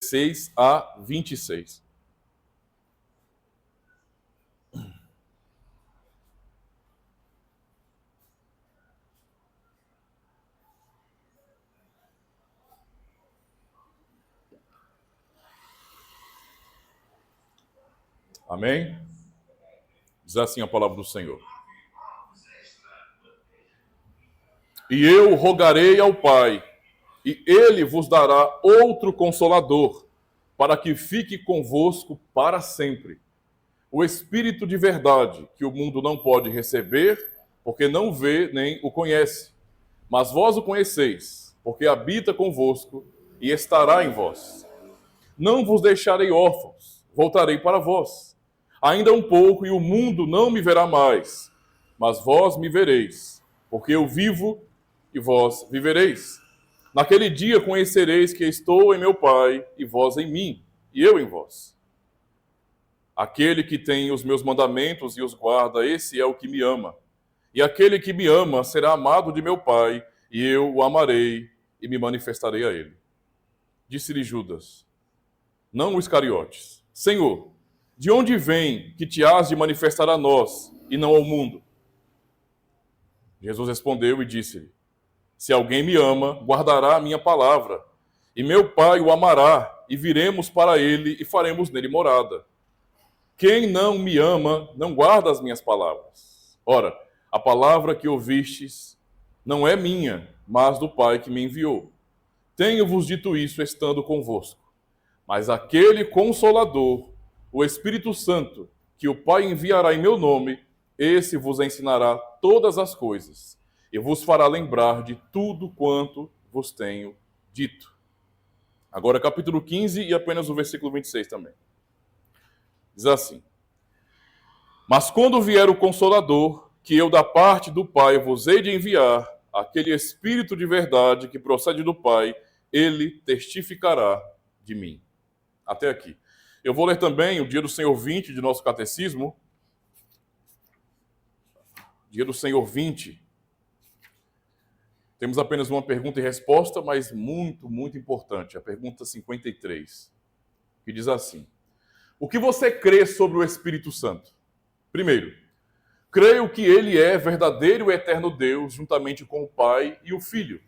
16 a 26. Amém? Diz assim a palavra do Senhor. E eu rogarei ao Pai, e ele vos dará outro Consolador, para que fique convosco para sempre. O Espírito de verdade, que o mundo não pode receber, porque não vê nem o conhece. Mas vós o conheceis, porque habita convosco e estará em vós. Não vos deixarei órfãos, voltarei para vós. Ainda um pouco e o mundo não me verá mais, mas vós me vereis, porque eu vivo e vós vivereis. Naquele dia conhecereis que estou em meu Pai, e vós em mim, e eu em vós. Aquele que tem os meus mandamentos e os guarda, esse é o que me ama. E aquele que me ama será amado de meu Pai, e eu o amarei e me manifestarei a ele. Disse-lhe Judas, não o Iscariotes, Senhor, de onde vem que te has de manifestar a nós e não ao mundo? Jesus respondeu e disse-lhe, se alguém me ama, guardará a minha palavra, e meu Pai o amará, e viremos para ele e faremos nele morada. Quem não me ama, não guarda as minhas palavras. Ora, a palavra que ouvistes não é minha, mas do Pai que me enviou. Tenho-vos dito isso estando convosco. Mas aquele Consolador, o Espírito Santo, que o Pai enviará em meu nome, esse vos ensinará todas as coisas, e vos fará lembrar de tudo quanto vos tenho dito. Agora, capítulo 15 e apenas o versículo 26 também. Diz assim, mas quando vier o Consolador, que eu da parte do Pai vos hei de enviar, aquele Espírito de verdade que procede do Pai, ele testificará de mim. Até aqui. Eu vou ler também o Dia do Senhor 20 de nosso catecismo. Dia do Senhor 20. Temos apenas uma pergunta e resposta, mas muito, muito importante. A pergunta 53, que diz assim. O que você crê sobre o Espírito Santo? Primeiro, creio que ele é verdadeiro e eterno Deus, juntamente com o Pai e o Filho.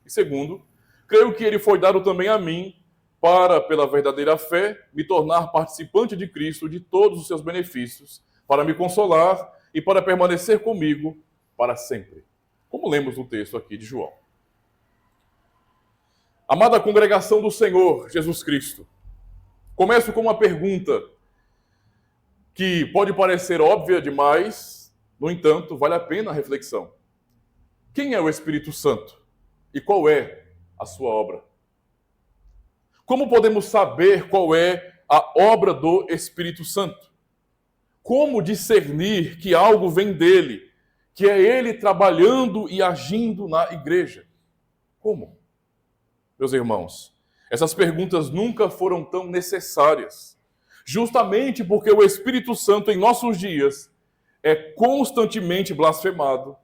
E segundo, creio que ele foi dado também a mim, para, pela verdadeira fé, me tornar participante de Cristo, de todos os seus benefícios, para me consolar e para permanecer comigo para sempre. Como lemos no texto aqui de João. Amada congregação do Senhor Jesus Cristo, começo com uma pergunta que pode parecer óbvia demais, no entanto, vale a pena a reflexão. Quem é o Espírito Santo e qual é a sua obra? Como podemos saber qual é a obra do Espírito Santo? Como discernir que algo vem dele, que é ele trabalhando e agindo na igreja? Como? Meus irmãos, essas perguntas nunca foram tão necessárias, justamente porque o Espírito Santo em nossos dias é constantemente blasfemado,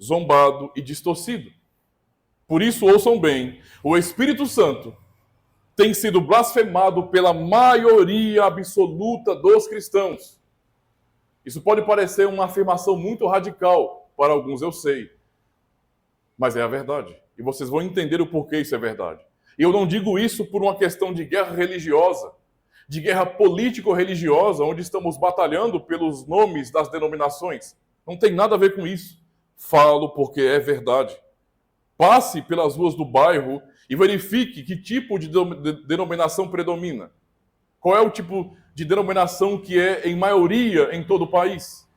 zombado e distorcido. Por isso, ouçam bem, o Espírito Santo tem sido blasfemado pela maioria absoluta dos cristãos. Isso pode parecer uma afirmação muito radical para alguns, eu sei, mas é a verdade. E vocês vão entender o porquê isso é verdade. E eu não digo isso por uma questão de guerra religiosa, de guerra político-religiosa, onde estamos batalhando pelos nomes das denominações. Não tem nada a ver com isso. Falo porque é verdade. Passe pelas ruas do bairro e verifique que tipo de denominação predomina. Qual é o tipo de denominação que é em maioria em todo o país?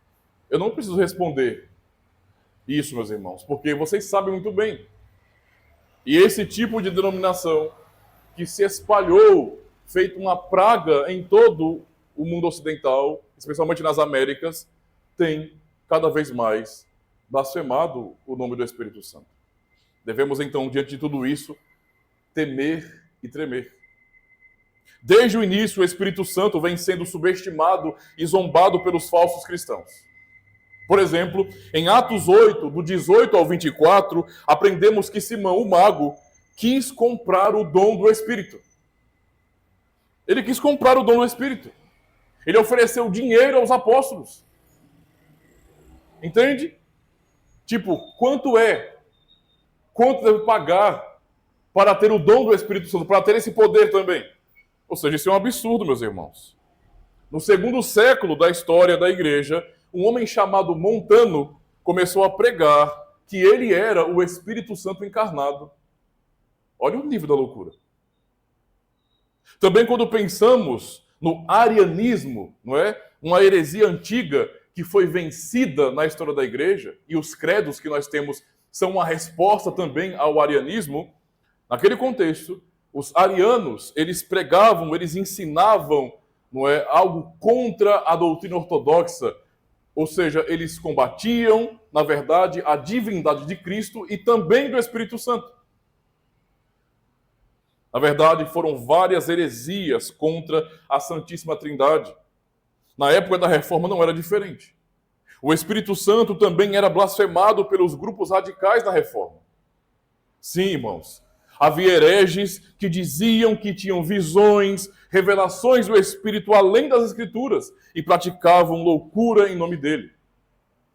Eu não preciso responder isso, meus irmãos, porque vocês sabem muito bem. E esse tipo de denominação que se espalhou, feito uma praga em todo o mundo ocidental, especialmente nas Américas, tem cada vez mais blasfemado o nome do Espírito Santo. Devemos, então, diante de tudo isso, temer e tremer. Desde o início, o Espírito Santo vem sendo subestimado e zombado pelos falsos cristãos. Por exemplo, em Atos 8, do 18 ao 24, aprendemos que Simão, o mago, quis comprar o dom do Espírito. Ele quis comprar o dom do Espírito. Ele ofereceu dinheiro aos apóstolos. Entende? Tipo, quanto é? Quanto deve pagar para ter o dom do Espírito Santo, para ter esse poder também? Ou seja, isso é um absurdo, meus irmãos. No segundo século da história da igreja, um homem chamado Montano começou a pregar que ele era o Espírito Santo encarnado. Olha o nível da loucura. Também quando pensamos no arianismo, não é? Uma heresia antiga que foi vencida na história da igreja, e os credos que nós temos são uma resposta também ao arianismo. Naquele contexto, os arianos, eles pregavam, eles ensinavam, não é, algo contra a doutrina ortodoxa, ou seja, eles combatiam, na verdade, a divindade de Cristo e também do Espírito Santo. Na verdade, foram várias heresias contra a Santíssima Trindade. Na época da Reforma não era diferente. O Espírito Santo também era blasfemado pelos grupos radicais da Reforma. Sim, irmãos, havia hereges que diziam que tinham visões, revelações do Espírito além das Escrituras e praticavam loucura em nome dele.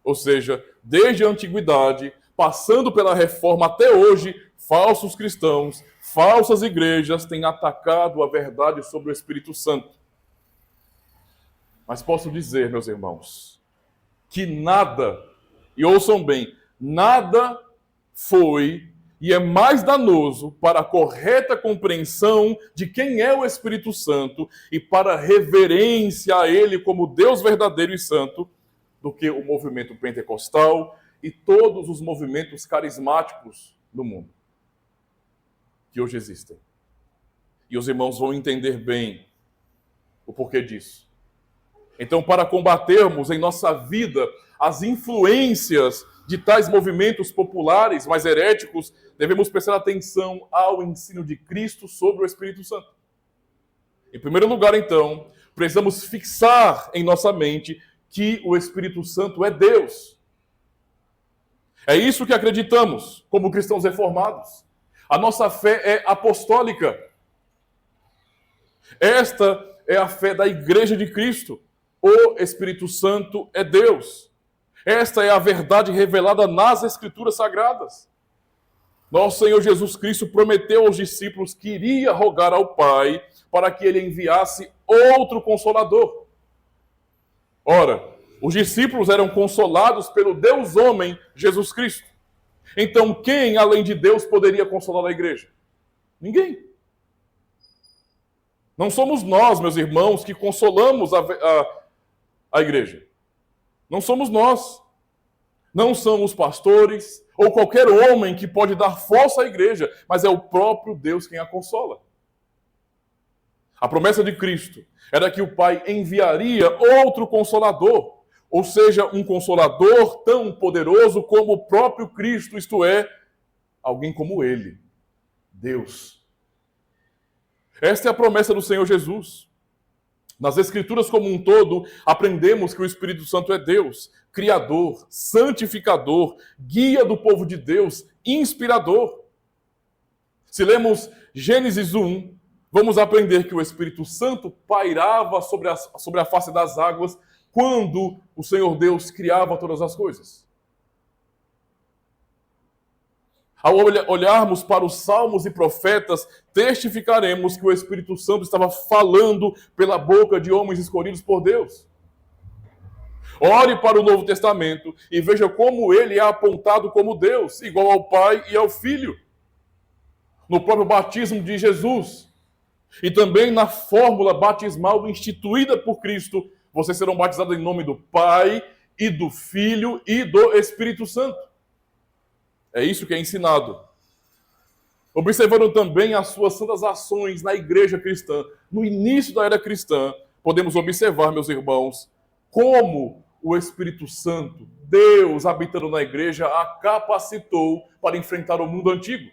Ou seja, desde a antiguidade, passando pela Reforma até hoje, falsos cristãos, falsas igrejas têm atacado a verdade sobre o Espírito Santo. Mas posso dizer, meus irmãos, que nada, e ouçam bem, nada foi e é mais danoso para a correta compreensão de quem é o Espírito Santo e para a reverência a ele como Deus verdadeiro e santo do que o movimento pentecostal e todos os movimentos carismáticos do mundo que hoje existem. E os irmãos vão entender bem o porquê disso. Então, para combatermos em nossa vida as influências de tais movimentos populares, mais heréticos, devemos prestar atenção ao ensino de Cristo sobre o Espírito Santo. Em primeiro lugar, então, precisamos fixar em nossa mente que o Espírito Santo é Deus. É isso que acreditamos como cristãos reformados. A nossa fé é apostólica. Esta é a fé da Igreja de Cristo. O Espírito Santo é Deus. Esta é a verdade revelada nas Escrituras Sagradas. Nosso Senhor Jesus Cristo prometeu aos discípulos que iria rogar ao Pai para que ele enviasse outro Consolador. Ora, os discípulos eram consolados pelo Deus homem, Jesus Cristo. Então, quem, além de Deus, poderia consolar a igreja? Ninguém. Não somos nós, meus irmãos, que consolamos a igreja. Não somos nós. Não são os pastores ou qualquer homem que pode dar força à igreja, mas é o próprio Deus quem a consola. A promessa de Cristo era que o Pai enviaria outro Consolador, ou seja, um Consolador tão poderoso como o próprio Cristo, isto é, alguém como Ele, Deus. Esta é a promessa do Senhor Jesus. Nas Escrituras como um todo, aprendemos que o Espírito Santo é Deus, Criador, santificador, guia do povo de Deus, inspirador. Se lemos Gênesis 1, vamos aprender que o Espírito Santo pairava sobre a face das águas quando o Senhor Deus criava todas as coisas. Ao olharmos para os salmos e profetas, testificaremos que o Espírito Santo estava falando pela boca de homens escolhidos por Deus. Ore para o Novo Testamento e veja como ele é apontado como Deus, igual ao Pai e ao Filho. No próprio batismo de Jesus e também na fórmula batismal instituída por Cristo, vocês serão batizados em nome do Pai e do Filho e do Espírito Santo. É isso que é ensinado. Observando também as suas santas ações na igreja cristã, no início da era cristã, podemos observar, meus irmãos, como o Espírito Santo, Deus habitando na igreja, a capacitou para enfrentar o mundo antigo.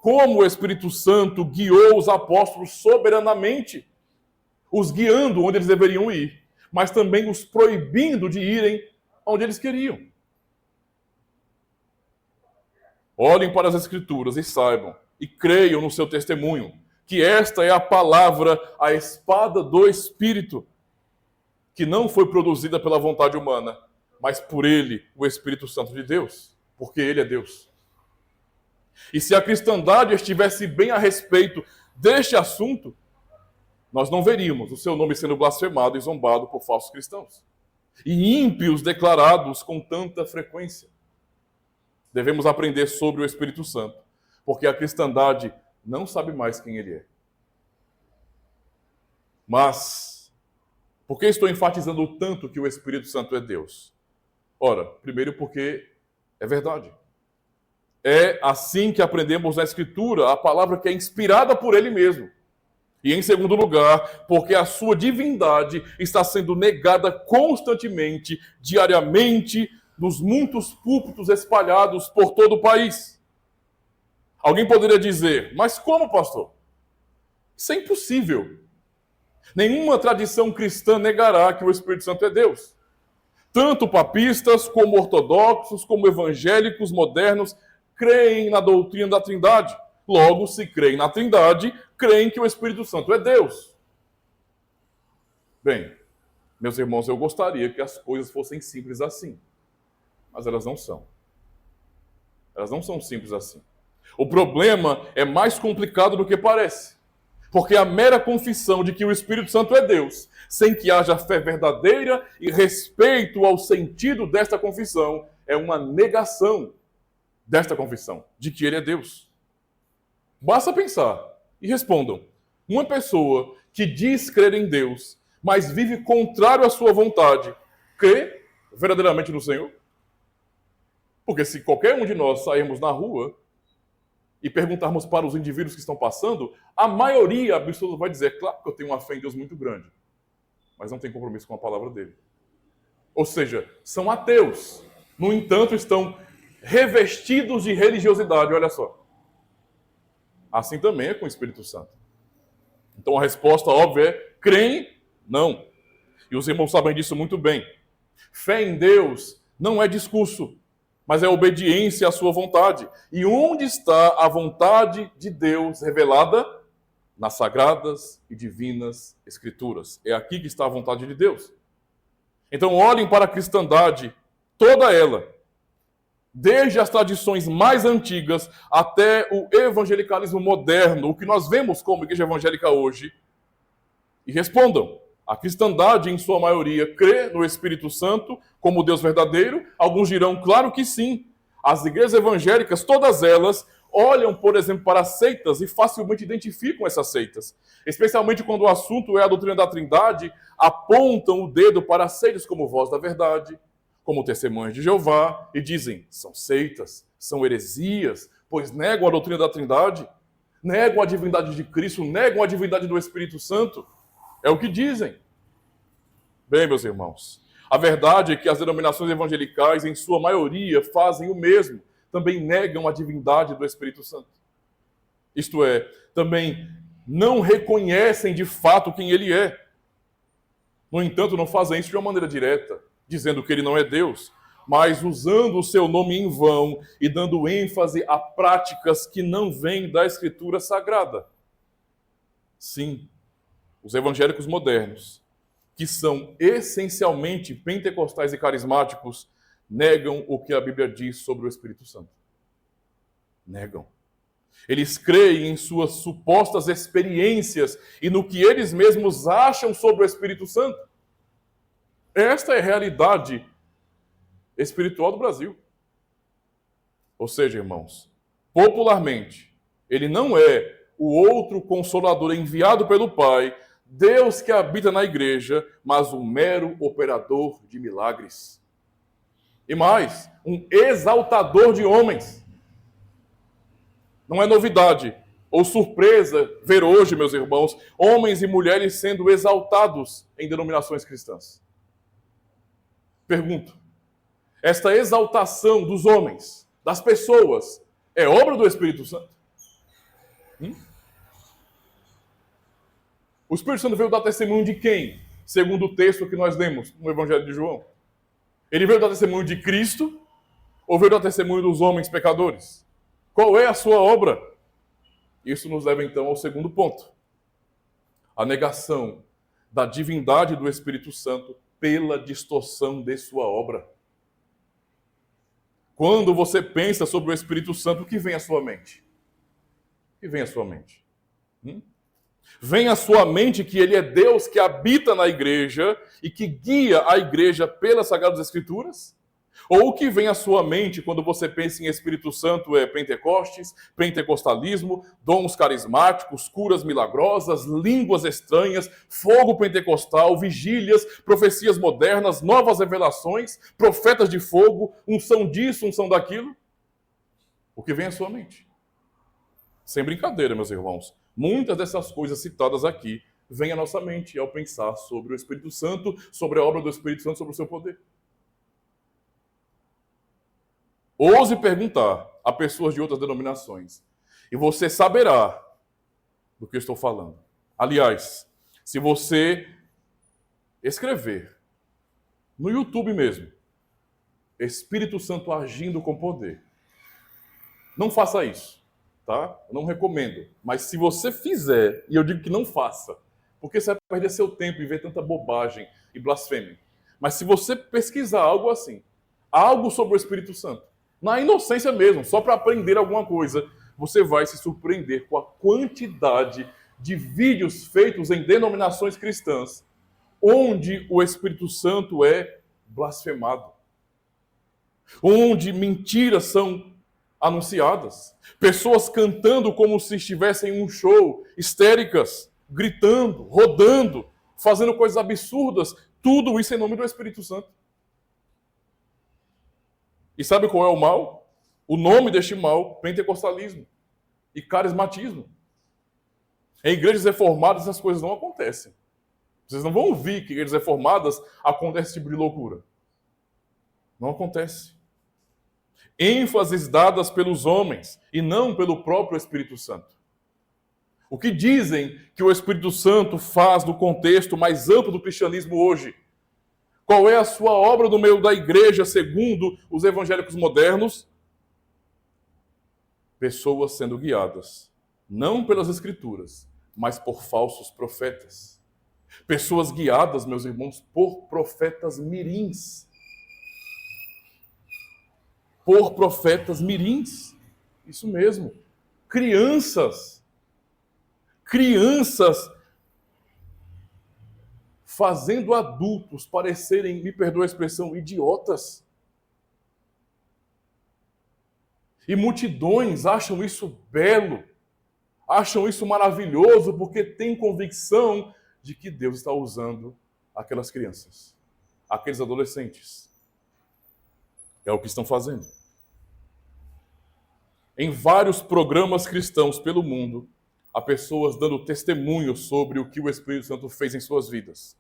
Como o Espírito Santo guiou os apóstolos soberanamente, os guiando onde eles deveriam ir, mas também os proibindo de irem onde eles queriam. Olhem para as Escrituras e saibam, e creiam no seu testemunho, que esta é a palavra, a espada do Espírito, que não foi produzida pela vontade humana, mas por ele, o Espírito Santo de Deus, porque ele é Deus. E se a cristandade estivesse bem a respeito deste assunto, nós não veríamos o seu nome sendo blasfemado e zombado por falsos cristãos e ímpios declarados com tanta frequência. Devemos aprender sobre o Espírito Santo, porque a cristandade não sabe mais quem ele é. Mas, por que estou enfatizando tanto que o Espírito Santo é Deus? Ora, primeiro porque é verdade. É assim que aprendemos na Escritura a palavra que é inspirada por ele mesmo. E em segundo lugar, porque a sua divindade está sendo negada constantemente, diariamente, nos muitos púlpitos espalhados por todo o país. Alguém poderia dizer, mas como, pastor? Isso é impossível. Nenhuma tradição cristã negará que o Espírito Santo é Deus. Tanto papistas, como ortodoxos, como evangélicos modernos, creem na doutrina da Trindade. Logo, se creem na Trindade, creem que o Espírito Santo é Deus. Bem, meus irmãos, eu gostaria que as coisas fossem simples assim. Mas elas não são. Elas não são simples assim. O problema é mais complicado do que parece. Porque a mera confissão de que o Espírito Santo é Deus, sem que haja fé verdadeira e respeito ao sentido desta confissão, é uma negação desta confissão, de que ele é Deus. Basta pensar e respondam. Uma pessoa que diz crer em Deus, mas vive contrário à sua vontade, crê verdadeiramente no Senhor? Porque se qualquer um de nós sairmos na rua e perguntarmos para os indivíduos que estão passando, a maioria absoluta vai dizer, claro que eu tenho uma fé em Deus muito grande, mas não tem compromisso com a palavra dele. Ou seja, são ateus. No entanto, estão revestidos de religiosidade, olha só. Assim também é com o Espírito Santo. Então a resposta óbvia é, creem? Não. E os irmãos sabem disso muito bem. Fé em Deus não é discurso, mas é obediência à sua vontade. E onde está a vontade de Deus revelada? Nas sagradas e divinas Escrituras. É aqui que está a vontade de Deus. Então olhem para a cristandade, toda ela, desde as tradições mais antigas até o evangelicalismo moderno, o que nós vemos como igreja evangélica hoje, e respondam. A cristandade, em sua maioria, crê no Espírito Santo como Deus verdadeiro? Alguns dirão, claro que sim. As igrejas evangélicas, todas elas, olham, por exemplo, para seitas e facilmente identificam essas seitas. Especialmente quando o assunto é a doutrina da Trindade, apontam o dedo para seitas como Voz da Verdade, como Testemunhas de Jeová, e dizem, são seitas, são heresias, pois negam a doutrina da Trindade, negam a divindade de Cristo, negam a divindade do Espírito Santo. É o que dizem. Bem, meus irmãos, a verdade é que as denominações evangelicais, em sua maioria, fazem o mesmo. Também negam a divindade do Espírito Santo. Isto é, também não reconhecem de fato quem ele é. No entanto, não fazem isso de uma maneira direta, dizendo que ele não é Deus, mas usando o seu nome em vão e dando ênfase a práticas que não vêm da Escritura Sagrada. Sim, os evangélicos modernos, que são essencialmente pentecostais e carismáticos, negam o que a Bíblia diz sobre o Espírito Santo. Negam. Eles creem em suas supostas experiências e no que eles mesmos acham sobre o Espírito Santo. Esta é a realidade espiritual do Brasil. Ou seja, irmãos, popularmente, ele não é o outro consolador enviado pelo Pai, Deus que habita na igreja, mas um mero operador de milagres. E mais, um exaltador de homens. Não é novidade ou surpresa ver hoje, meus irmãos, homens e mulheres sendo exaltados em denominações cristãs. Pergunto, esta exaltação dos homens, das pessoas, é obra do Espírito Santo? O Espírito Santo veio dar testemunho de quem? Segundo o texto que nós lemos no Evangelho de João. Ele veio dar testemunho de Cristo ou veio dar testemunho dos homens pecadores? Qual é a sua obra? Isso nos leva então ao segundo ponto: a negação da divindade do Espírito Santo pela distorção de sua obra. Quando você pensa sobre o Espírito Santo, o que vem à sua mente? O que vem à sua mente? Vem à sua mente que ele é Deus que habita na igreja e que guia a igreja pelas Sagradas Escrituras? Ou o que vem à sua mente quando você pensa em Espírito Santo é Pentecostes, pentecostalismo, dons carismáticos, curas milagrosas, línguas estranhas, fogo pentecostal, vigílias, profecias modernas, novas revelações, profetas de fogo, unção disso, unção daquilo? O que vem à sua mente? Sem brincadeira, meus irmãos. Muitas dessas coisas citadas aqui vêm à nossa mente ao pensar sobre o Espírito Santo, sobre a obra do Espírito Santo, sobre o seu poder. Ouse perguntar a pessoas de outras denominações e você saberá do que eu estou falando. Aliás, se você escrever no YouTube mesmo, Espírito Santo agindo com poder, não faça isso, tá? Eu não recomendo. Mas se você fizer, e eu digo que não faça, porque você vai perder seu tempo e ver tanta bobagem e blasfêmia. Mas se você pesquisar algo assim, algo sobre o Espírito Santo, na inocência mesmo, só para aprender alguma coisa, você vai se surpreender com a quantidade de vídeos feitos em denominações cristãs, onde o Espírito Santo é blasfemado, onde mentiras são anunciadas, pessoas cantando como se estivessem em um show, histéricas, gritando, rodando, fazendo coisas absurdas, tudo isso em nome do Espírito Santo. E sabe qual é o mal? O nome deste mal, pentecostalismo e carismatismo. Em igrejas reformadas essas coisas não acontecem. Vocês não vão ouvir que em igrejas reformadas acontece esse tipo de loucura. Não acontece. ênfases dadas pelos homens e não pelo próprio Espírito Santo. O que dizem que o Espírito Santo faz no contexto mais amplo do cristianismo hoje? Qual é a sua obra no meio da igreja, segundo os evangélicos modernos? Pessoas sendo guiadas, não pelas Escrituras, mas por falsos profetas. Pessoas guiadas, meus irmãos, por profetas mirins. Por profetas mirins. Isso mesmo. Crianças fazendo adultos parecerem, me perdoa a expressão, idiotas. E multidões acham isso belo, acham isso maravilhoso, porque têm convicção de que Deus está usando aquelas crianças, aqueles adolescentes. É o que estão fazendo. Em vários programas cristãos pelo mundo, há pessoas dando testemunho sobre o que o Espírito Santo fez em suas vidas.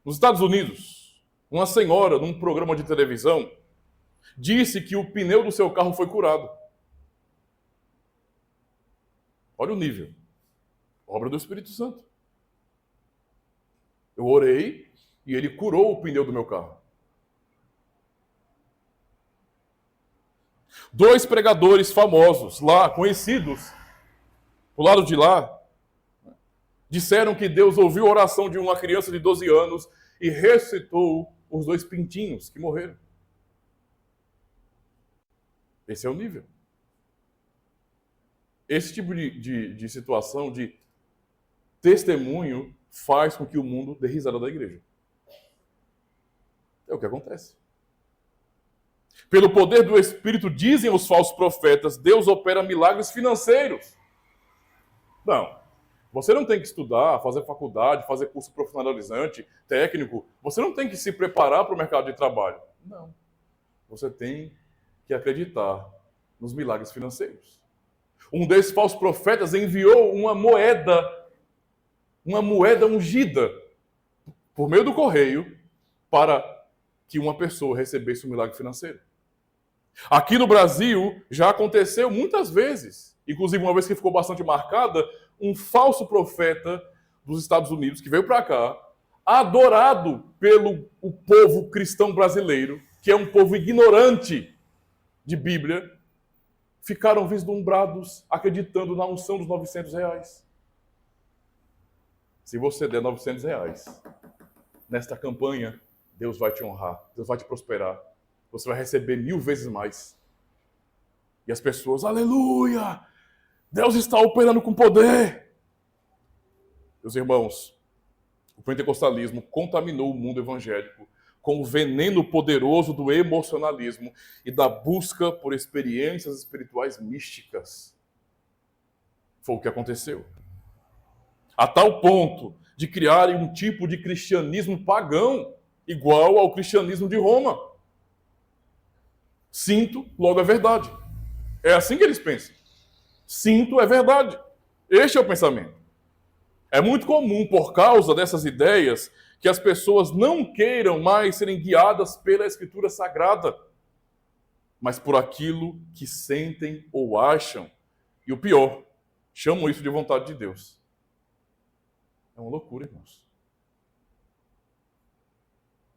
Nos Estados Unidos, uma senhora, num programa de televisão, disse que o pneu do seu carro foi curado. Olha o nível. Obra do Espírito Santo. Eu orei e ele curou o pneu do meu carro. 2 pregadores famosos lá, conhecidos, do lado de lá, disseram que Deus ouviu a oração de uma criança de 12 anos e ressuscitou os 2 pintinhos que morreram. Esse é o nível. Esse tipo de situação, de testemunho, faz com que o mundo dê risada da igreja. É o que acontece. Pelo poder do Espírito, dizem os falsos profetas, Deus opera milagres financeiros. Não. Você não tem que estudar, fazer faculdade, fazer curso profissionalizante, técnico. Você não tem que se preparar para o mercado de trabalho. Não. Você tem que acreditar nos milagres financeiros. Um desses falsos profetas enviou uma moeda ungida por meio do correio para que uma pessoa recebesse um milagre financeiro. Aqui no Brasil já aconteceu muitas vezes, inclusive uma vez que ficou bastante marcada, um falso profeta dos Estados Unidos que veio para cá, adorado pelo povo cristão brasileiro, que é um povo ignorante de Bíblia, ficaram vislumbrados, acreditando na unção dos R$ 900. Se você der R$ 900 nesta campanha, Deus vai te honrar, Deus vai te prosperar. Você vai receber 1000 vezes mais. E as pessoas, aleluia! Deus está operando com poder. Meus irmãos, o pentecostalismo contaminou o mundo evangélico com o veneno poderoso do emocionalismo e da busca por experiências espirituais místicas. Foi o que aconteceu. A tal ponto de criarem um tipo de cristianismo pagão, igual ao cristianismo de Roma. Sinto, logo é verdade. É assim que eles pensam. Sinto, é verdade. Este é o pensamento. É muito comum, por causa dessas ideias, que as pessoas não queiram mais serem guiadas pela Escritura Sagrada, mas por aquilo que sentem ou acham. E o pior, chamam isso de vontade de Deus. É uma loucura, irmãos.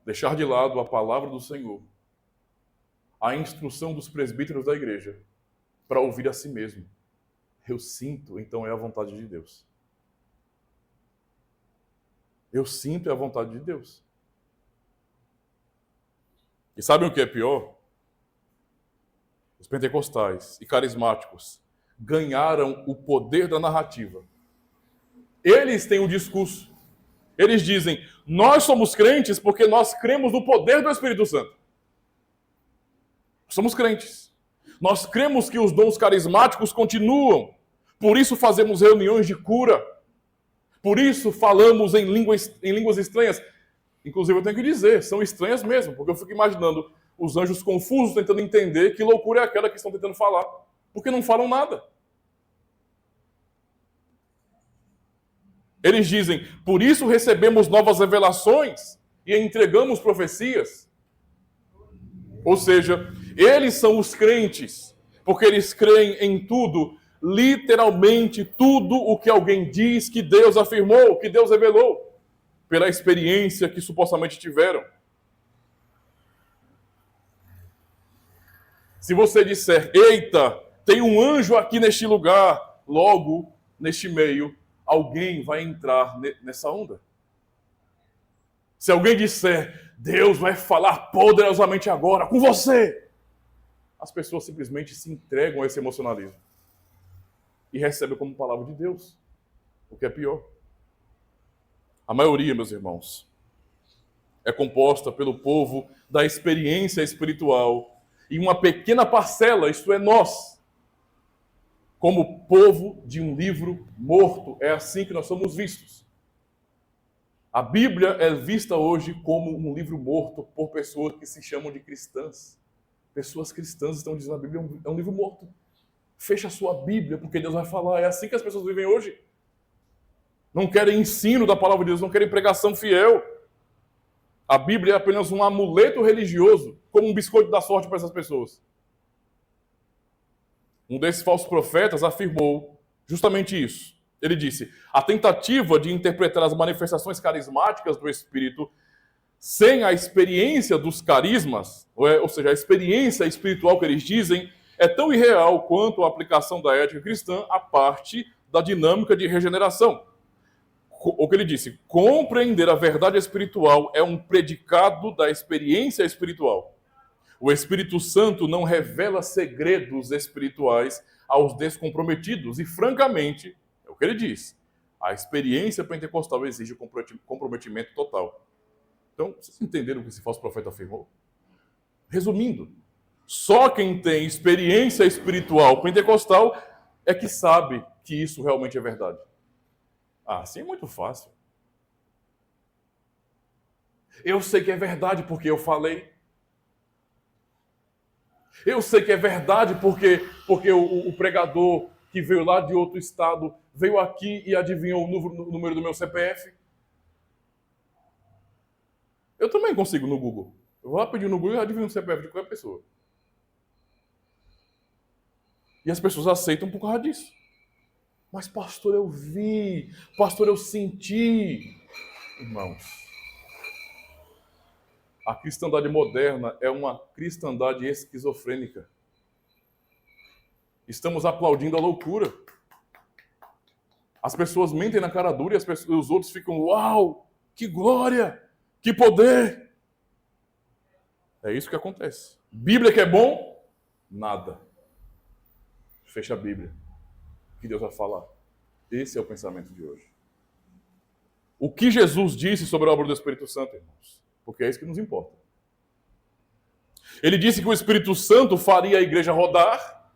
Deixar de lado a palavra do Senhor, a instrução dos presbíteros da igreja, para ouvir a si mesmo. Eu sinto, então é a vontade de Deus. Eu sinto é a vontade de Deus. E sabem o que é pior? Os pentecostais e carismáticos ganharam o poder da narrativa. Eles têm o discurso. Eles dizem, nós somos crentes porque nós cremos no poder do Espírito Santo. Somos crentes. Nós cremos que os dons carismáticos continuam. Por isso fazemos reuniões de cura. Por isso falamos em línguas estranhas. Inclusive eu tenho que dizer, são estranhas mesmo, porque eu fico imaginando os anjos confusos tentando entender que loucura é aquela que estão tentando falar. Porque não falam nada. Eles dizem, por isso recebemos novas revelações e entregamos profecias. Ou seja, eles são os crentes, porque eles creem em tudo, literalmente tudo o que alguém diz que Deus afirmou, que Deus revelou, pela experiência que supostamente tiveram. Se você disser, eita, tem um anjo aqui neste lugar, logo, neste meio, alguém vai entrar nessa onda. Se alguém disser, Deus vai falar poderosamente agora com você, as pessoas simplesmente se entregam a esse emocionalismo e recebem como palavra de Deus, o que é pior. A maioria, meus irmãos, é composta pelo povo da experiência espiritual e uma pequena parcela, isto é, nós, como povo de um livro morto. É assim que nós somos vistos. A Bíblia é vista hoje como um livro morto por pessoas que se chamam de cristãs. Pessoas cristãs estão dizendo que a Bíblia é um livro morto. Fecha a sua Bíblia, porque Deus vai falar. É assim que as pessoas vivem hoje. Não querem ensino da palavra de Deus, não querem pregação fiel. A Bíblia é apenas um amuleto religioso, como um biscoito da sorte para essas pessoas. Um desses falsos profetas afirmou justamente isso. Ele disse, a tentativa de interpretar as manifestações carismáticas do Espírito sem a experiência dos carismas, ou seja, a experiência espiritual que eles dizem, é tão irreal quanto a aplicação da ética cristã à parte da dinâmica de regeneração. O que ele disse, compreender a verdade espiritual é um predicado da experiência espiritual. O Espírito Santo não revela segredos espirituais aos descomprometidos. E, francamente, é o que ele diz, a experiência pentecostal exige comprometimento total. Então, vocês entenderam o que esse falso profeta afirmou? Resumindo, só quem tem experiência espiritual pentecostal é que sabe que isso realmente é verdade. Ah, assim é muito fácil. Eu sei que é verdade porque eu falei. Eu sei que é verdade porque o pregador que veio lá de outro estado veio aqui e adivinhou o número do meu CPF. Eu também consigo no Google. Eu vou lá pedir no Google e adivinho o CPF de qualquer pessoa. E as pessoas aceitam por causa disso. Mas, pastor, eu vi. Pastor, eu senti. Irmãos, a cristandade moderna é uma cristandade esquizofrênica. Estamos aplaudindo a loucura. As pessoas mentem na cara dura e os outros ficam, uau, que glória, que poder. É isso que acontece. Bíblia que é bom? Nada. Fecha a Bíblia. O que Deus vai falar? Esse é o pensamento de hoje. O que Jesus disse sobre a obra do Espírito Santo, irmãos? Porque é isso que nos importa. Ele disse que o Espírito Santo faria a igreja rodar.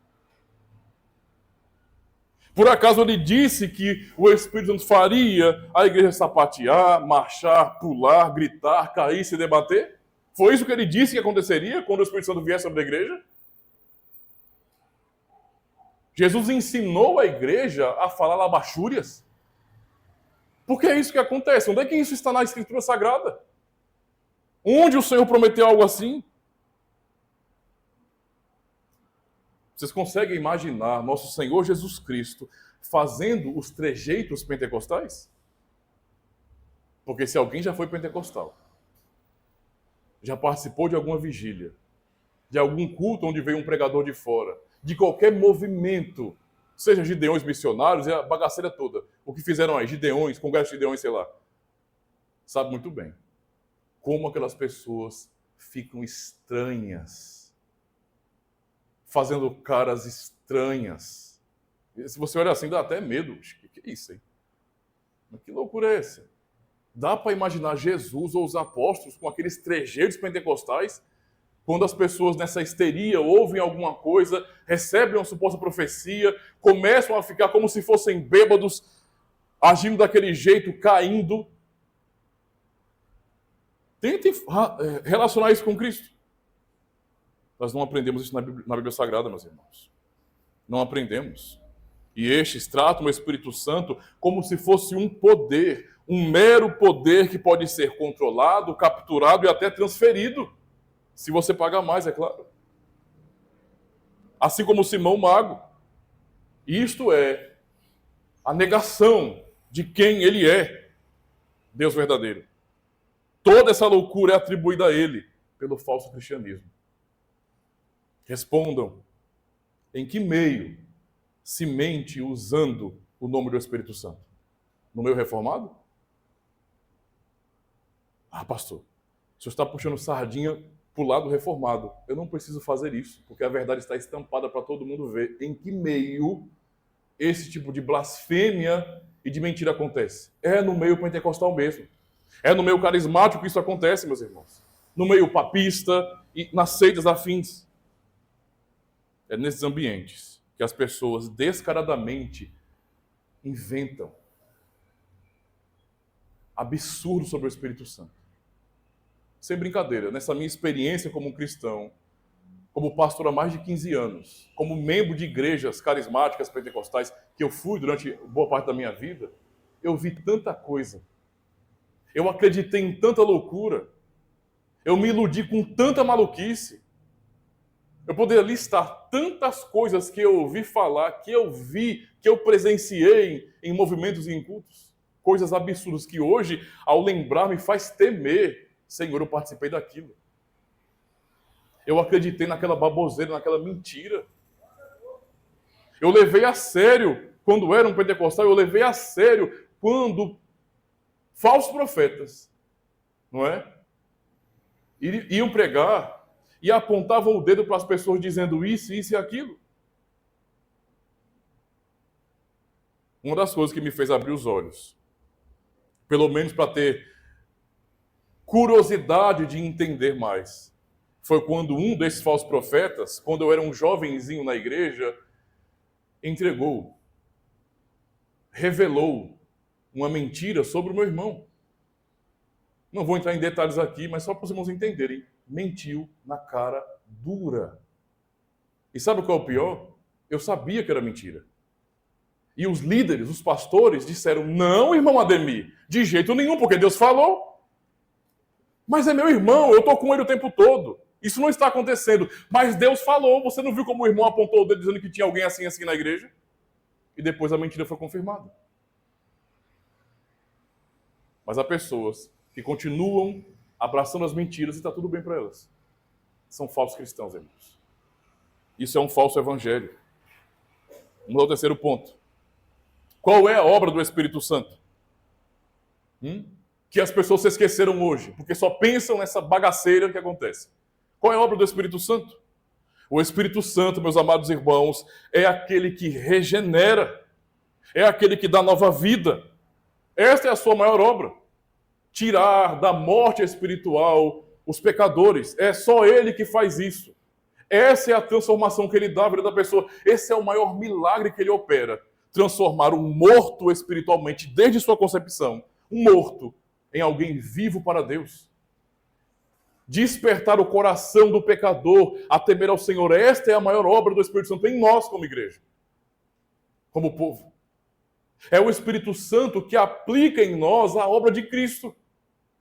Por acaso ele disse que o Espírito Santo faria a igreja sapatear, marchar, pular, gritar, cair, se debater? Foi isso que ele disse que aconteceria quando o Espírito Santo viesse sobre a igreja? Jesus ensinou a igreja a falar labachúrias? Porque é isso que acontece. Onde é que isso está na Escritura Sagrada? Onde o Senhor prometeu algo assim? Vocês conseguem imaginar nosso Senhor Jesus Cristo fazendo os trejeitos pentecostais? Porque se alguém já foi pentecostal, já participou de alguma vigília, de algum culto onde veio um pregador de fora, de qualquer movimento, seja Gideões missionários e a bagaceira toda, o que fizeram aí, Gideões, congresso de Gideões, sei lá, sabe muito bem como aquelas pessoas ficam estranhas, fazendo caras estranhas. Se você olha assim, dá até medo. O que é isso aí? Mas que loucura é essa? Dá para imaginar Jesus ou os apóstolos com aqueles trejeitos pentecostais, quando as pessoas nessa histeria ouvem alguma coisa, recebem uma suposta profecia, começam a ficar como se fossem bêbados, agindo daquele jeito, caindo. Tentem relacionar isso com Cristo. Nós não aprendemos isso na Bíblia Sagrada, meus irmãos. Não aprendemos. E estes tratam o Espírito Santo como se fosse um poder, um mero poder que pode ser controlado, capturado e até transferido. Se você pagar mais, é claro. Assim como Simão Mago. Isto é a negação de quem ele é, Deus verdadeiro. Toda essa loucura é atribuída a ele pelo falso cristianismo. Respondam, em que meio se mente usando o nome do Espírito Santo? No meio reformado? Ah, pastor, o senhor está puxando sardinha para o lado reformado. Eu não preciso fazer isso, porque a verdade está estampada para todo mundo ver. Em que meio esse tipo de blasfêmia e de mentira acontece? É no meio pentecostal mesmo. É no meio carismático que isso acontece, meus irmãos. No meio papista e nas seitas afins. É nesses ambientes que as pessoas descaradamente inventam absurdos sobre o Espírito Santo. Sem brincadeira, nessa minha experiência como cristão, como pastor há mais de 15 anos, como membro de igrejas carismáticas pentecostais, que eu fui durante boa parte da minha vida, eu vi tanta coisa. Eu acreditei em tanta loucura. Eu me iludi com tanta maluquice. Eu poderia listar tantas coisas que eu ouvi falar, que eu vi, que eu presenciei em movimentos e em cultos. Coisas absurdas que hoje, ao lembrar, me faz temer. Senhor, eu participei daquilo. Eu acreditei naquela baboseira, naquela mentira. Eu levei a sério, quando era um pentecostal, eu levei a sério quando falsos profetas, não é? Iam pregar e apontavam o dedo para as pessoas dizendo isso, isso e aquilo. Uma das coisas que me fez abrir os olhos, pelo menos para ter curiosidade de entender mais, foi quando um desses falsos profetas, quando eu era um jovenzinho na igreja, entregou, revelou uma mentira sobre o meu irmão. Não vou entrar em detalhes aqui, mas só para os irmãos entenderem. Mentiu na cara dura. E sabe qual é o pior? Eu sabia que era mentira. E os líderes, os pastores, disseram, não, irmão Ademir, de jeito nenhum, porque Deus falou. Mas é meu irmão, eu estou com ele o tempo todo. Isso não está acontecendo. Mas Deus falou, você não viu como o irmão apontou o dedo dizendo que tinha alguém assim na igreja? E depois a mentira foi confirmada. Mas há pessoas que continuam abraçando as mentiras e está tudo bem para elas. São falsos cristãos, irmãos. Isso é um falso evangelho. Vamos ao terceiro ponto. Qual é a obra do Espírito Santo? Que as pessoas se esqueceram hoje, porque só pensam nessa bagaceira que acontece. Qual é a obra do Espírito Santo? O Espírito Santo, meus amados irmãos, é aquele que regenera, é aquele que dá nova vida. Esta é a sua maior obra. Tirar da morte espiritual os pecadores. É só ele que faz isso. Essa é a transformação que ele dá à vida da pessoa. Esse é o maior milagre que ele opera. Transformar um morto espiritualmente, desde sua concepção, um morto, em alguém vivo para Deus. Despertar o coração do pecador a temer ao Senhor. Esta é a maior obra do Espírito Santo em nós como igreja, como povo. É o Espírito Santo que aplica em nós a obra de Cristo.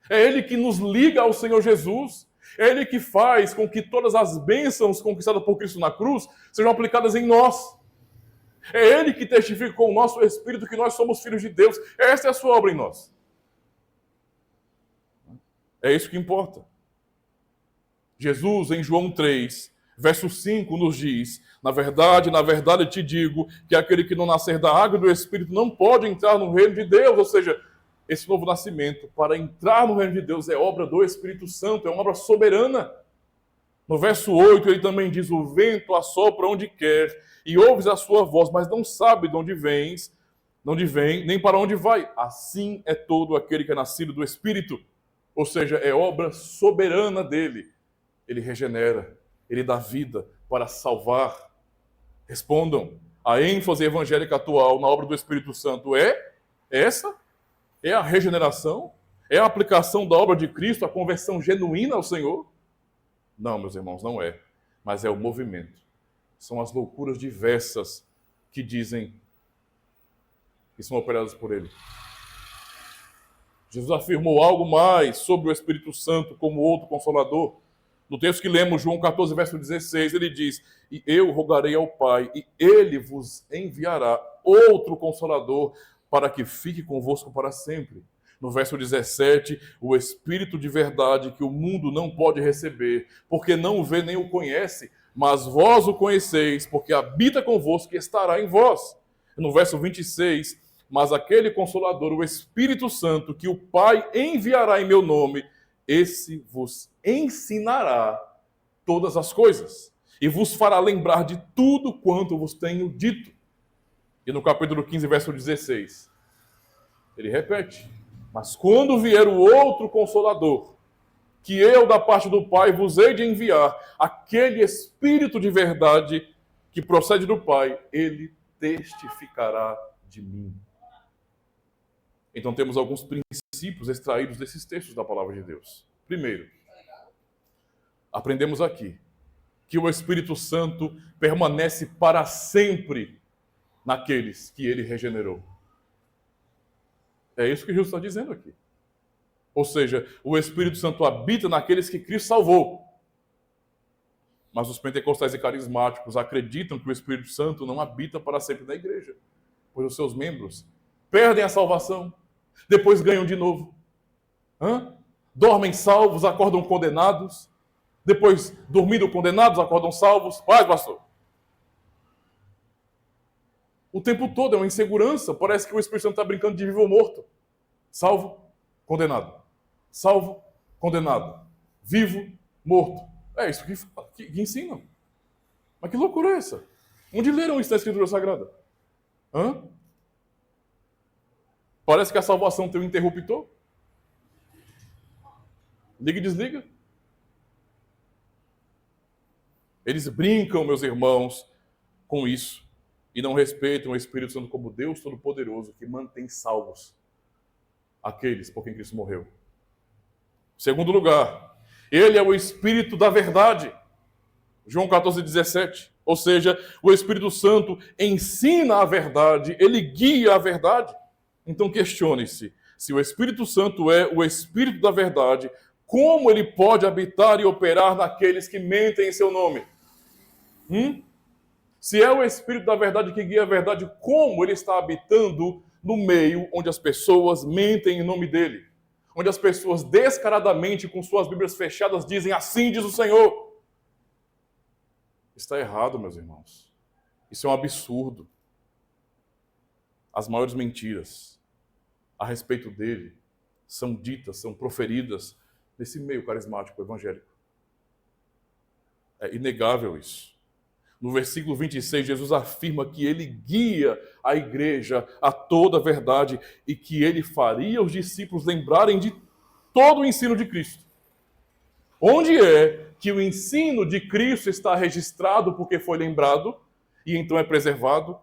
É Ele que nos liga ao Senhor Jesus. É Ele que faz com que todas as bênçãos conquistadas por Cristo na cruz sejam aplicadas em nós. É Ele que testifica com o nosso Espírito que nós somos filhos de Deus. Esta é a sua obra em nós. É isso que importa. Jesus, em João 3, verso 5, nos diz: na verdade te digo que aquele que não nascer da água e do Espírito não pode entrar no reino de Deus. Ou seja, esse novo nascimento, para entrar no reino de Deus, é obra do Espírito Santo, é uma obra soberana. No verso 8, ele também diz: o vento assopra onde quer, e ouves a sua voz, mas não sabe de onde vem, nem para onde vai. Assim é todo aquele que é nascido do Espírito. Ou seja, é obra soberana dele. Ele regenera, ele dá vida para salvar. Respondam, a ênfase evangélica atual na obra do Espírito Santo é essa? É a regeneração? É a aplicação da obra de Cristo, a conversão genuína ao Senhor? Não, meus irmãos, não é. Mas é o movimento. São as loucuras diversas que dizem que são operadas por ele. Jesus afirmou algo mais sobre o Espírito Santo como outro consolador. No texto que lemos, João 14, verso 16, ele diz: e eu rogarei ao Pai, e ele vos enviará outro consolador, para que fique convosco para sempre. No verso 17, o Espírito de verdade que o mundo não pode receber, porque não o vê nem o conhece, mas vós o conheceis, porque habita convosco e estará em vós. No verso 26, mas aquele Consolador, o Espírito Santo, que o Pai enviará em meu nome, esse vos ensinará todas as coisas e vos fará lembrar de tudo quanto vos tenho dito. E no capítulo 15, verso 16, ele repete: mas quando vier o outro Consolador, que eu, da parte do Pai, vos hei de enviar, aquele Espírito de verdade que procede do Pai, ele testificará de mim. Então temos alguns princípios extraídos desses textos da palavra de Deus. Primeiro, aprendemos aqui que o Espírito Santo permanece para sempre naqueles que ele regenerou. É isso que Jesus está dizendo aqui. Ou seja, o Espírito Santo habita naqueles que Cristo salvou. Mas os pentecostais e carismáticos acreditam que o Espírito Santo não habita para sempre na igreja, pois os seus membros perdem a salvação, depois ganham de novo. Dormem salvos, acordam condenados, depois, dormindo condenados, acordam salvos. Paz, pastor. O tempo todo é uma insegurança. Parece que o Espírito Santo está brincando de vivo ou morto. Salvo, condenado. Salvo, condenado. Vivo, morto. É isso que ensinam. Mas que loucura é essa? Onde leram isso na Escritura Sagrada? Parece que a salvação tem um interruptor. Liga e desliga. Eles brincam, meus irmãos, com isso. E não respeitam o Espírito Santo como Deus Todo-Poderoso, que mantém salvos aqueles por quem Cristo morreu. Segundo lugar, ele é o Espírito da verdade. João 14, 17. Ou seja, o Espírito Santo ensina a verdade, ele guia a verdade. Então questione-se, se o Espírito Santo é o Espírito da verdade, como ele pode habitar e operar naqueles que mentem em seu nome? Se é o Espírito da verdade que guia a verdade, como ele está habitando no meio onde as pessoas mentem em nome dele? Onde as pessoas descaradamente, com suas Bíblias fechadas, dizem: assim diz o Senhor. Está errado, meus irmãos. Isso é um absurdo. as maiores mentiras a respeito dele são ditas, são proferidas nesse meio carismático evangélico. É inegável isso. No versículo 26, Jesus afirma que ele guia a igreja a toda a verdade e que ele faria os discípulos lembrarem de todo o ensino de Cristo. Onde é que o ensino de Cristo está registrado porque foi lembrado e então é preservado?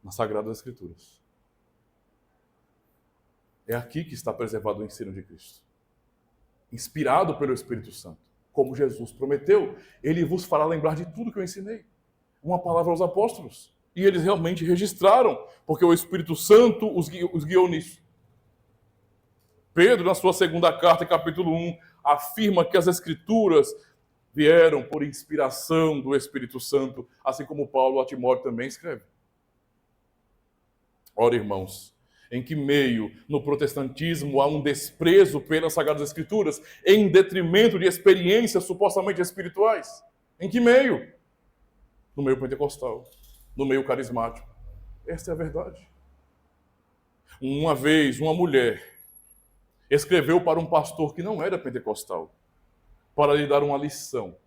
Nas Sagradas Escrituras. É aqui que está preservado o ensino de Cristo. Inspirado pelo Espírito Santo. Como Jesus prometeu, ele vos fará lembrar de tudo que eu ensinei. Uma palavra aos apóstolos. E eles realmente registraram, porque o Espírito Santo os guiou nisso. Pedro, na sua segunda carta, capítulo 1, afirma que as Escrituras vieram por inspiração do Espírito Santo, assim como Paulo a Timóteo também escreve. Ora, irmãos, em que meio no protestantismo há um desprezo pelas Sagradas Escrituras em detrimento de experiências supostamente espirituais? Em que meio? No meio pentecostal, no meio carismático. Esta é a verdade. Uma vez, uma mulher escreveu para um pastor que não era pentecostal, para lhe dar uma lição.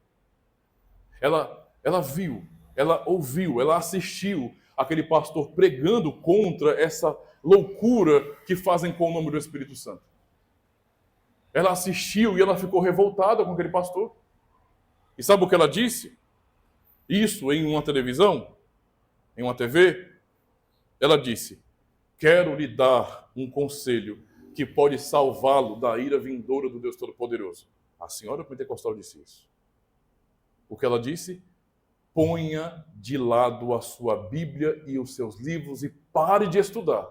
Ela viu, ela ouviu, ela assistiu aquele pastor pregando contra essa loucura que fazem com o nome do Espírito Santo. Ela assistiu e ela ficou revoltada com aquele pastor. E sabe o que ela disse? Isso em uma televisão, em uma TV, ela disse: quero lhe dar um conselho que pode salvá-lo da ira vindoura do Deus Todo-Poderoso. A senhora pentecostal disse isso. O que ela disse? Ponha de lado a sua Bíblia e os seus livros e pare de estudar.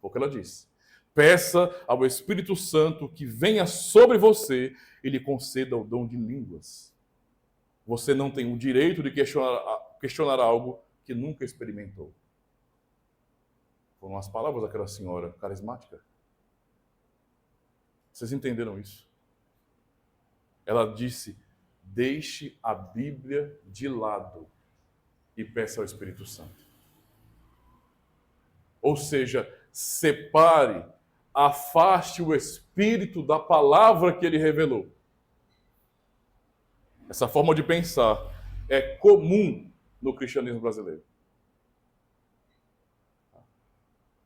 Foi o que ela disse. Peça ao Espírito Santo que venha sobre você e lhe conceda o dom de línguas. Você não tem o direito de questionar algo que nunca experimentou. Foram as palavras daquela senhora carismática. Vocês entenderam isso? Ela disse: deixe a Bíblia de lado e peça ao Espírito Santo. Ou seja, separe, afaste o Espírito da palavra que ele revelou. Essa forma de pensar é comum no cristianismo brasileiro.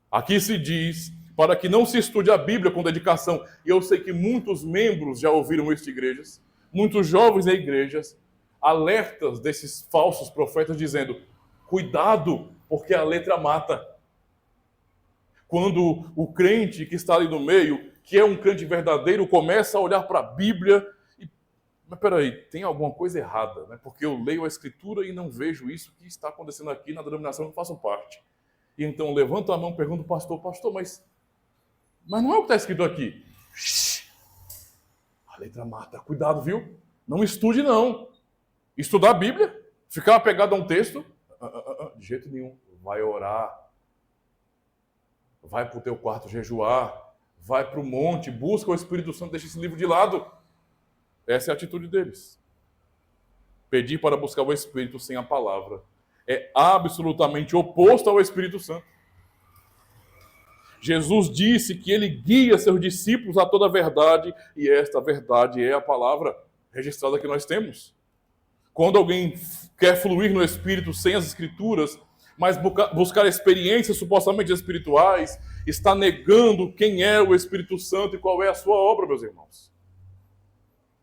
Aqui se diz para que não se estude a Bíblia com dedicação. E eu sei que muitos membros já ouviram isso de igrejas, muitos jovens em igrejas, alertas desses falsos profetas dizendo: cuidado, porque a letra mata. Quando o crente que está ali no meio, que é um crente verdadeiro, começa a olhar para a Bíblia e... Mas peraí, tem alguma coisa errada, né? Porque eu leio a Escritura e não vejo isso que está acontecendo aqui na denominação que eu faço parte. E então levanto a mão e pergunto ao pastor, mas não é o que está escrito aqui. A letra mata, cuidado, viu? Não estude, não. Estudar a Bíblia, ficar apegado a um texto, de jeito nenhum. Vai orar, vai para o teu quarto jejuar, vai para o monte, busca o Espírito Santo, deixa esse livro de lado. Essa é a atitude deles. Pedir para buscar o Espírito sem a palavra é absolutamente oposto ao Espírito Santo. Jesus disse que ele guia seus discípulos a toda a verdade, e esta verdade é a palavra registrada que nós temos. Quando alguém quer fluir no Espírito sem as Escrituras, mas buscar experiências supostamente espirituais, está negando quem é o Espírito Santo e qual é a sua obra, meus irmãos.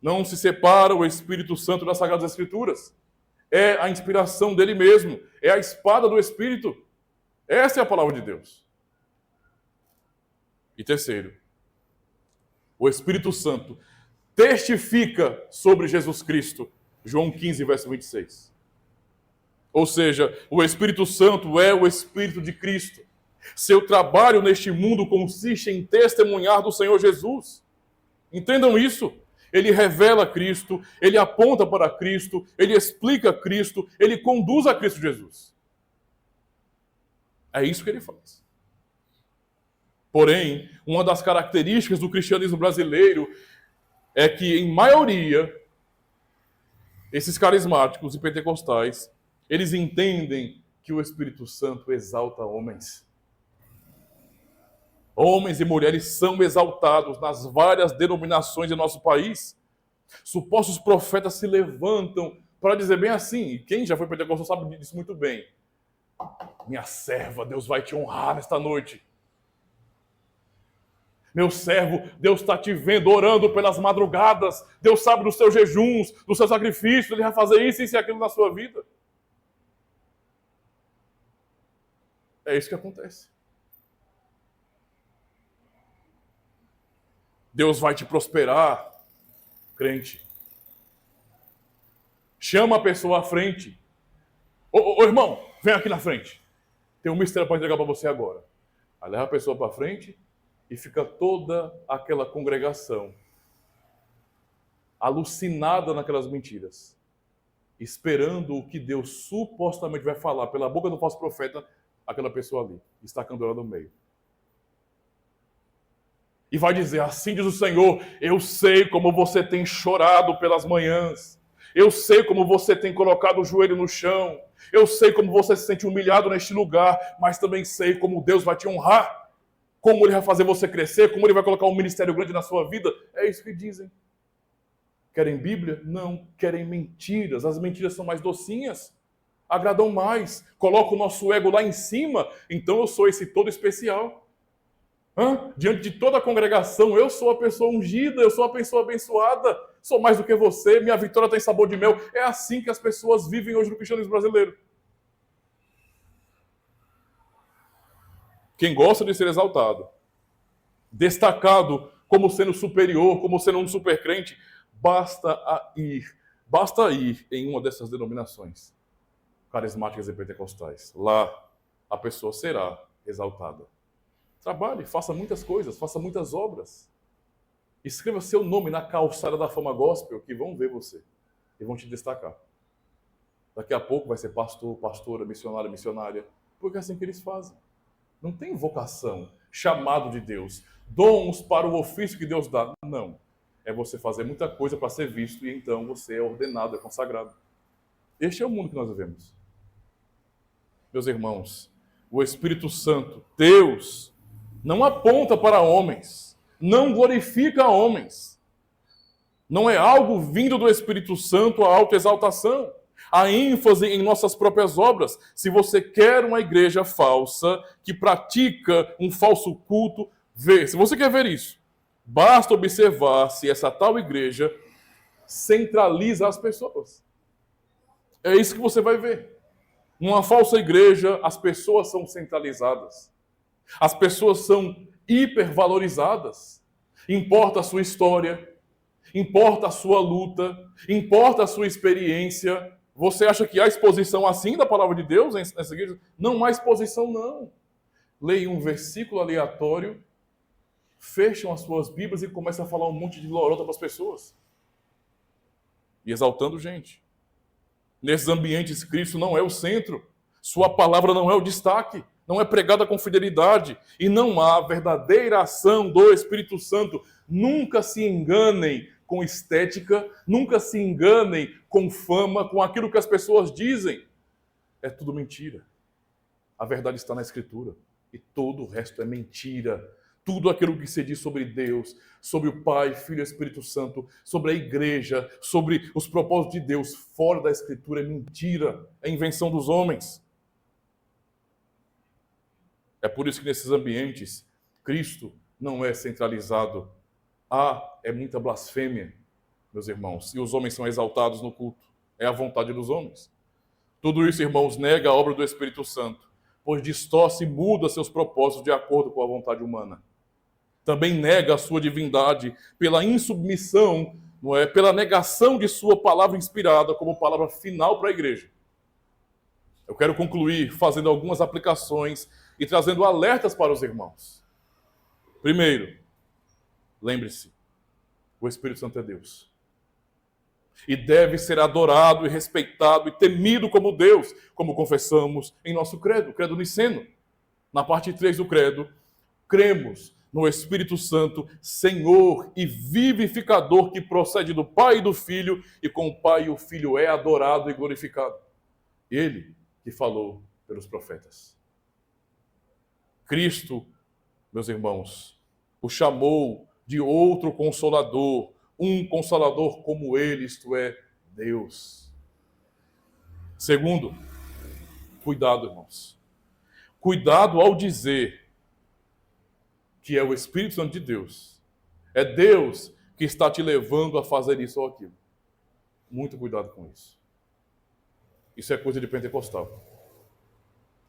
Não se separa o Espírito Santo das Sagradas Escrituras. É a inspiração dele mesmo, é a espada do Espírito. Essa é a palavra de Deus. E terceiro, o Espírito Santo testifica sobre Jesus Cristo. João 15, verso 26. Ou seja, o Espírito Santo é o Espírito de Cristo. Seu trabalho neste mundo consiste em testemunhar do Senhor Jesus. Entendam isso. Ele revela Cristo, ele aponta para Cristo, ele explica Cristo, ele conduz a Cristo Jesus. É isso que ele faz. Porém, uma das características do cristianismo brasileiro é que, em maioria, esses carismáticos e pentecostais, eles entendem que o Espírito Santo exalta homens. Homens e mulheres são exaltados nas várias denominações de nosso país. Supostos profetas se levantam para dizer bem assim, e quem já foi pentecostal sabe disso muito bem. Minha serva, Deus vai te honrar nesta noite. Meu servo, Deus está te vendo orando pelas madrugadas. Deus sabe dos seus jejuns, dos seus sacrifícios. Ele vai fazer isso e aquilo na sua vida. É isso que acontece. Deus vai te prosperar, crente. Chama a pessoa à frente. Ô irmão, vem aqui na frente. Tem um mistério para entregar para você agora. Aí leva a pessoa para frente e fica toda aquela congregação alucinada naquelas mentiras, esperando o que Deus supostamente vai falar pela boca do falso profeta, aquela pessoa ali, estacando ela no meio. E vai dizer, assim diz o Senhor, eu sei como você tem chorado pelas manhãs, eu sei como você tem colocado o joelho no chão, eu sei como você se sente humilhado neste lugar, mas também sei como Deus vai te honrar, como Ele vai fazer você crescer, como Ele vai colocar um ministério grande na sua vida. É isso que dizem. Querem Bíblia? Não. Querem mentiras. As mentiras são mais docinhas, agradam mais, colocam o nosso ego lá em cima, então eu sou esse todo especial. Diante de toda a congregação, eu sou a pessoa ungida, eu sou a pessoa abençoada, sou mais do que você, minha vitória tem sabor de mel. É assim que as pessoas vivem hoje no cristianismo brasileiro. Quem gosta de ser exaltado, destacado como sendo superior, como sendo um supercrente, basta ir em uma dessas denominações carismáticas e pentecostais. Lá a pessoa será exaltada. Trabalhe, faça muitas coisas, faça muitas obras. Escreva seu nome na calçada da fama gospel, que vão ver você e vão te destacar. Daqui a pouco vai ser pastor, pastora, missionário, missionária, porque é assim que eles fazem. Não tem vocação, chamado de Deus, dons para o ofício que Deus dá. Não. É você fazer muita coisa para ser visto e então você é ordenado, é consagrado. Este é o mundo que nós vivemos. Meus irmãos, o Espírito Santo, Deus, não aponta para homens, não glorifica homens. Não é algo vindo do Espírito Santo a autoexaltação, a ênfase em nossas próprias obras. Se você quer uma igreja falsa, que pratica um falso culto, vê. Se você quer ver isso, basta observar se essa tal igreja centraliza as pessoas. É isso que você vai ver. Numa falsa igreja, as pessoas são centralizadas. As pessoas são hipervalorizadas. Importa a sua história, importa a sua luta, importa a sua experiência. Você acha que há exposição assim da palavra de Deus nessa igreja? Não há exposição, não. Leia um versículo aleatório, fecham as suas Bíblias e começam a falar um monte de lorota para as pessoas. E exaltando gente. Nesses ambientes, Cristo não é o centro. Sua palavra não é o destaque. Não é pregada com fidelidade. E não há verdadeira ação do Espírito Santo. Nunca se enganem com estética, nunca se enganem com fama, com aquilo que as pessoas dizem. É tudo mentira. A verdade está na Escritura. E todo o resto é mentira. Tudo aquilo que se diz sobre Deus, sobre o Pai, Filho e Espírito Santo, sobre a igreja, sobre os propósitos de Deus, fora da Escritura é mentira, é invenção dos homens. É por isso que nesses ambientes, Cristo não é centralizado. É muita blasfêmia, meus irmãos, e os homens são exaltados no culto. É a vontade dos homens. Tudo isso, irmãos, nega a obra do Espírito Santo, pois distorce e muda seus propósitos de acordo com a vontade humana. Também nega a sua divindade pela insubmissão, não é? Pela negação de sua palavra inspirada como palavra final para a igreja. Eu quero concluir fazendo algumas aplicações e trazendo alertas para os irmãos. Primeiro, lembre-se, o Espírito Santo é Deus. E deve ser adorado e respeitado e temido como Deus, como confessamos em nosso credo, o credo niceno. Na parte 3 do credo, cremos no Espírito Santo, Senhor e vivificador que procede do Pai e do Filho, e com o Pai e o Filho é adorado e glorificado. Ele que falou pelos profetas. Cristo meus irmãos, o chamou de outro consolador, um consolador como ele, isto é, Deus. Segundo, cuidado, irmãos. Cuidado ao dizer que é o Espírito Santo de Deus. É Deus que está te levando a fazer isso ou aquilo. Muito cuidado com isso. Isso é coisa de pentecostal.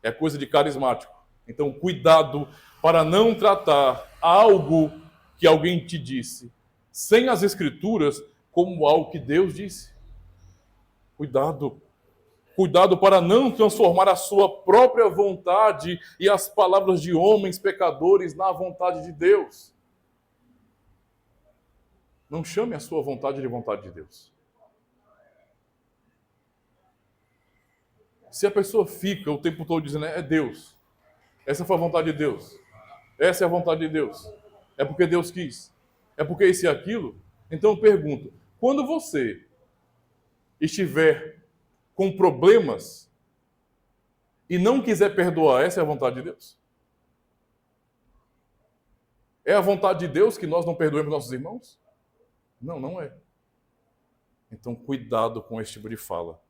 É coisa de carismático. Então, cuidado para não tratar algo que alguém te disse, sem as Escrituras, como algo que Deus disse. Cuidado. Cuidado para não transformar a sua própria vontade e as palavras de homens pecadores na vontade de Deus. Não chame a sua vontade de vontade de Deus. Se a pessoa fica o tempo todo dizendo, é Deus, essa foi a vontade de Deus, essa é a vontade de Deus, é porque Deus quis, é porque isso e aquilo, então eu pergunto, quando você estiver com problemas e não quiser perdoar, essa é a vontade de Deus? É a vontade de Deus que nós não perdoemos nossos irmãos? Não, não é. Então, cuidado com esse tipo de fala.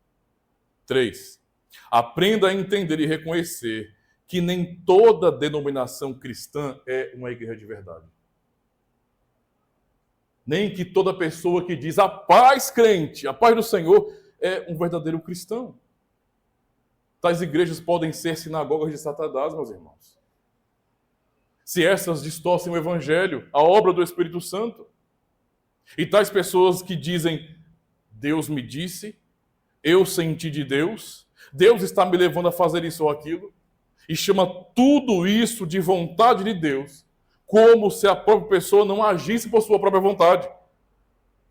3. Aprenda a entender e reconhecer que nem toda denominação cristã é uma igreja de verdade. Nem que toda pessoa que diz a paz crente, a paz do Senhor, é um verdadeiro cristão. Tais igrejas podem ser sinagogas de Satanás, meus irmãos. Se essas distorcem o evangelho, a obra do Espírito Santo. E tais pessoas que dizem, Deus me disse, eu senti de Deus, Deus está me levando a fazer isso ou aquilo, e chama tudo isso de vontade de Deus, como se a própria pessoa não agisse por sua própria vontade.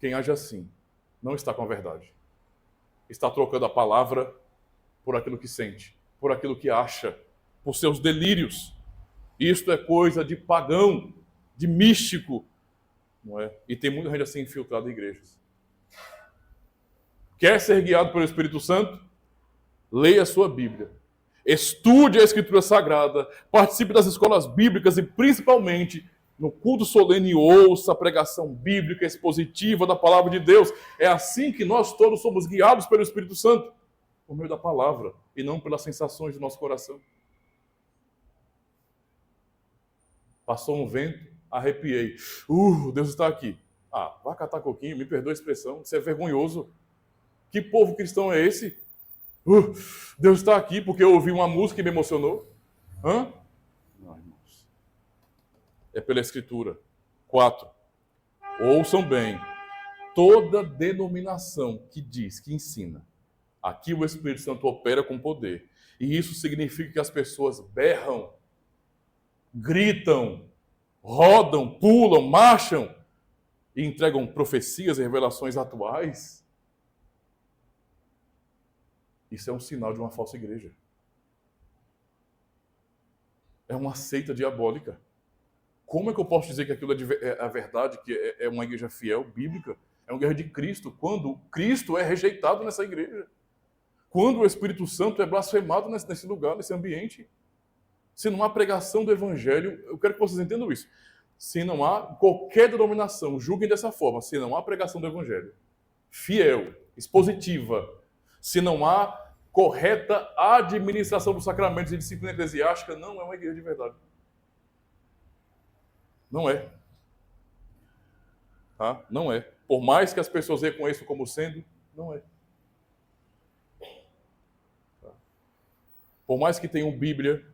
Quem age assim não está com a verdade. Está trocando a palavra por aquilo que sente, por aquilo que acha, por seus delírios. Isto é coisa de pagão, de místico, não é? E tem muita gente assim infiltrada em igrejas. Quer ser guiado pelo Espírito Santo? Leia a sua Bíblia. Estude a Escritura Sagrada, participe das escolas bíblicas e, principalmente, no culto solene, ouça a pregação bíblica expositiva da Palavra de Deus. É assim que nós todos somos guiados pelo Espírito Santo, por meio da Palavra, e não pelas sensações do nosso coração. Passou um vento, arrepiei. Deus está aqui. Vai catar coquinho, me perdoa a expressão, isso é vergonhoso. Que povo cristão é esse? Deus está aqui porque eu ouvi uma música e me emocionou. Não, irmãos. É pela Escritura. 4. Ouçam bem. Toda denominação que diz, que ensina, aqui o Espírito Santo opera com poder. E isso significa que as pessoas berram, gritam, rodam, pulam, marcham e entregam profecias e revelações atuais. Isso é um sinal de uma falsa igreja. É uma seita diabólica. Como é que eu posso dizer que aquilo é a verdade, que é uma igreja fiel, bíblica? É uma igreja de Cristo, quando Cristo é rejeitado nessa igreja. Quando o Espírito Santo é blasfemado nesse lugar, nesse ambiente. Se não há pregação do Evangelho, eu quero que vocês entendam isso. Se não há qualquer denominação, julguem dessa forma, se não há pregação do Evangelho fiel, expositiva, se não há correta administração dos sacramentos e disciplina eclesiástica, não é uma igreja de verdade. Não é. Tá? Não é. Por mais que as pessoas reconheçam como sendo, não é. Tá? Por mais que tenham Bíblia,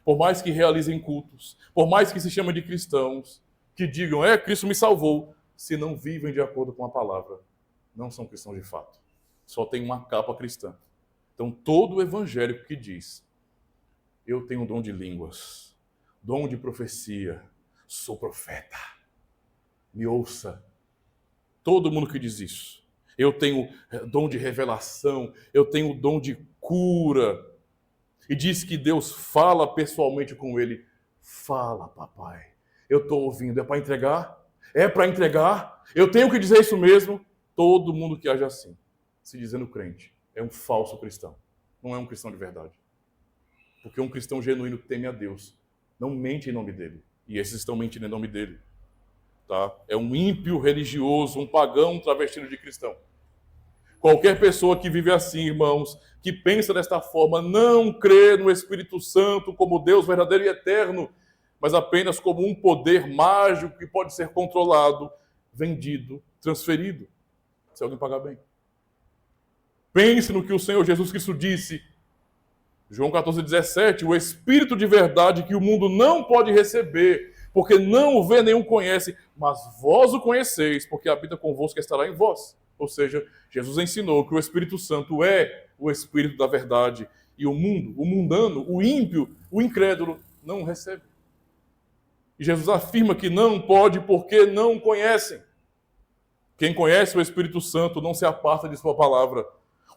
por mais que realizem cultos, por mais que se chamem de cristãos, que digam, Cristo me salvou, se não vivem de acordo com a palavra, não são cristãos de fato. Só tem uma capa cristã. Então, todo evangélico que diz, eu tenho dom de línguas, dom de profecia, sou profeta, me ouça. Todo mundo que diz isso. Eu tenho dom de revelação, eu tenho dom de cura. E diz que Deus fala pessoalmente com ele. Fala, papai. Eu estou ouvindo. É para entregar? É para entregar? Eu tenho que dizer isso mesmo? Todo mundo que age assim, se dizendo crente, é um falso cristão. Não é um cristão de verdade. Porque um cristão genuíno teme a Deus. Não mente em nome dele. E esses estão mentindo em nome dele. Tá? É um ímpio religioso, um pagão travestido de cristão. Qualquer pessoa que vive assim, irmãos, que pensa desta forma, não crê no Espírito Santo como Deus verdadeiro e eterno, mas apenas como um poder mágico que pode ser controlado, vendido, transferido, se alguém pagar bem. Pense no que o Senhor Jesus Cristo disse, João 14,17, o Espírito de verdade que o mundo não pode receber, porque não o vê nem o conhece, mas vós o conheceis, porque habita convosco e estará em vós. Ou seja, Jesus ensinou que o Espírito Santo é o Espírito da verdade, e o mundo, o mundano, o ímpio, o incrédulo, não o recebe. E Jesus afirma que não pode porque não o conhecem. Quem conhece o Espírito Santo não se aparta de sua palavra.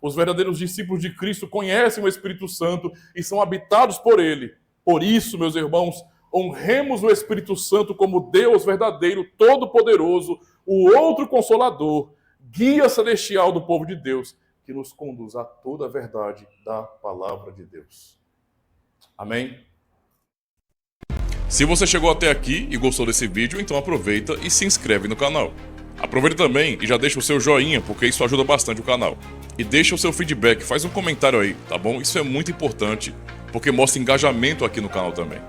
Os verdadeiros discípulos de Cristo conhecem o Espírito Santo e são habitados por ele. Por isso, meus irmãos, honremos o Espírito Santo como Deus verdadeiro, todo-poderoso, o outro Consolador, guia celestial do povo de Deus, que nos conduz a toda a verdade da palavra de Deus. Amém? Se você chegou até aqui e gostou desse vídeo, então aproveita e se inscreve no canal. Aproveita também e já deixa o seu joinha, porque isso ajuda bastante o canal. E deixa o seu feedback, faz um comentário aí, tá bom? Isso é muito importante, porque mostra engajamento aqui no canal também.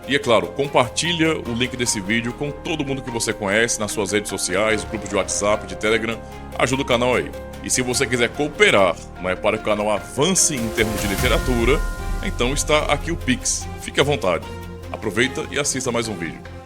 E é claro, compartilha o link desse vídeo com todo mundo que você conhece nas suas redes sociais, grupos de WhatsApp, de Telegram, ajuda o canal aí. E se você quiser cooperar, mas para que o canal avance em termos de literatura, então está aqui o Pix. Fique à vontade. Aproveita e assista mais um vídeo.